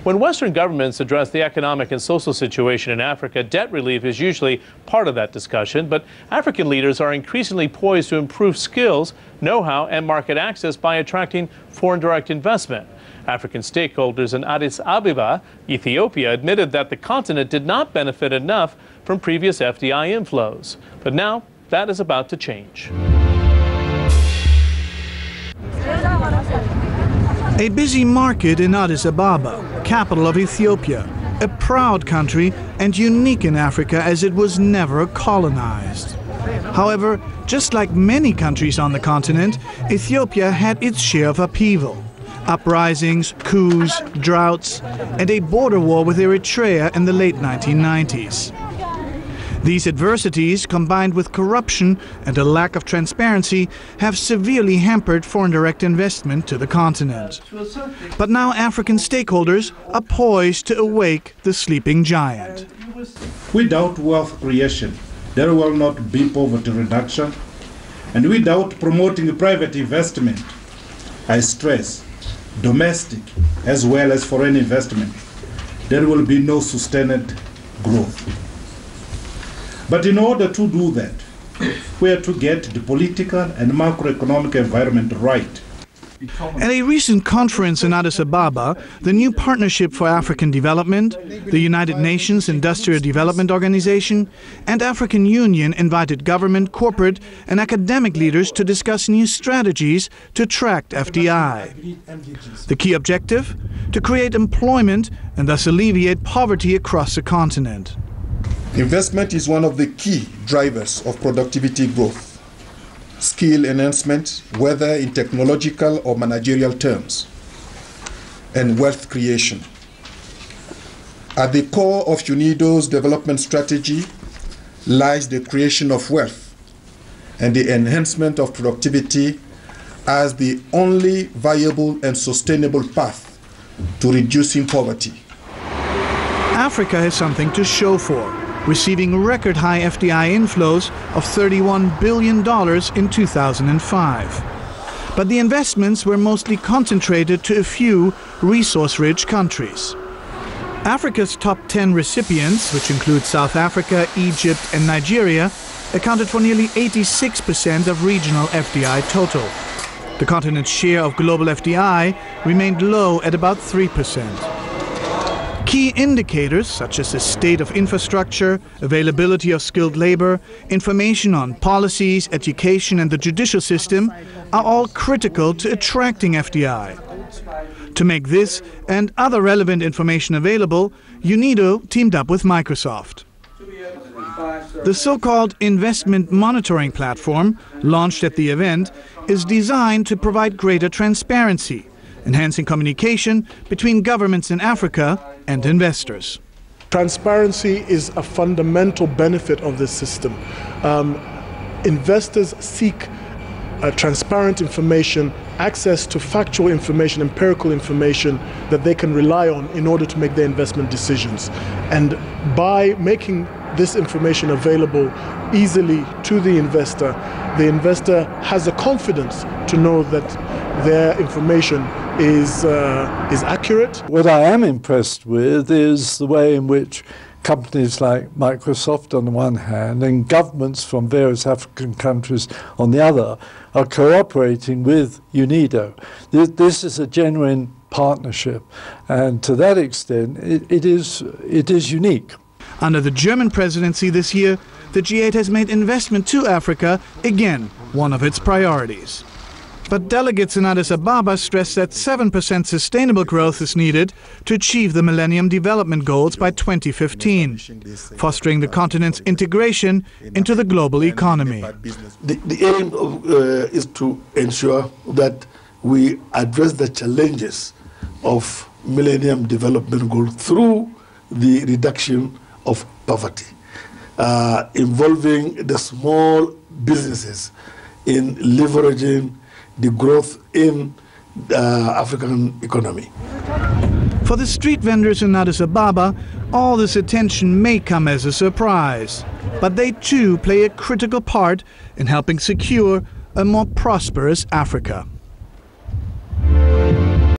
When Western governments address the economic and social situation in Africa, debt relief is usually part of that discussion, but African leaders are increasingly poised to improve skills, know-how, and market access by attracting foreign direct investment. African stakeholders in Addis Ababa, Ethiopia, admitted that the continent did not benefit enough from previous FDI inflows. But now that is about to change. A busy market in Addis Ababa, capital of Ethiopia, a proud country and unique in Africa as it was never colonized. However, just like many countries on the continent, Ethiopia had its share of upheaval. Uprisings, coups, droughts, and a border war with Eritrea in the late 1990s. These adversities, combined with corruption and a lack of transparency, have severely hampered foreign direct investment to the continent. But now African stakeholders are poised to awake the sleeping giant. Without wealth creation, there will not be poverty reduction. And without promoting private investment, I stress, domestic as well as foreign investment, there will be no sustained growth. But in order to do that, we have to get the political and macroeconomic environment right. At a recent conference in Addis Ababa, the new Partnership for African Development, the United Nations Industrial Development Organization, and African Union invited government, corporate, and academic leaders to discuss new strategies to attract FDI. The key objective? To create employment and thus alleviate poverty across the continent. Investment is one of the key drivers of productivity growth, skill enhancement, whether in technological or managerial terms, and wealth creation. At the core of UNIDO's development strategy lies the creation of wealth and the enhancement of productivity as the only viable and sustainable path to reducing poverty. Africa has something to show for, receiving record-high FDI inflows of $31 billion in 2005. But the investments were mostly concentrated to a few resource-rich countries. Africa's top 10 recipients, which include South Africa, Egypt and Nigeria, accounted for nearly 86% of regional FDI total. The continent's share of global FDI remained low at about 3%. Key indicators such as the state of infrastructure, availability of skilled labor, information on policies, education and the judicial system are all critical to attracting FDI. To make this and other relevant information available, UNIDO teamed up with Microsoft. The so-called Investment Monitoring Platform, launched at the event, is designed to provide greater transparency, enhancing communication between governments in Africa and investors. Transparency is a fundamental benefit of this system. Investors seek transparent information, access to factual information, empirical information that they can rely on in order to make their investment decisions. And by making this information available easily to the investor has the confidence to know that their information is accurate. What I am impressed with is the way in which companies like Microsoft on the one hand and governments from various African countries on the other are cooperating with UNIDO. This is a genuine partnership, and to that extent it is unique. Under the German presidency this year, the G8 has made investment to Africa again one of its priorities. But delegates in Addis Ababa stress that 7% sustainable growth is needed to achieve the Millennium Development Goals by 2015, fostering the continent's integration into the global economy. The aim is to ensure that we address the challenges of Millennium Development Goals through the reduction of poverty, involving the small businesses in leveraging the growth in the African economy. For the street vendors in Addis Ababa, all this attention may come as a surprise, but they too play a critical part in helping secure a more prosperous Africa.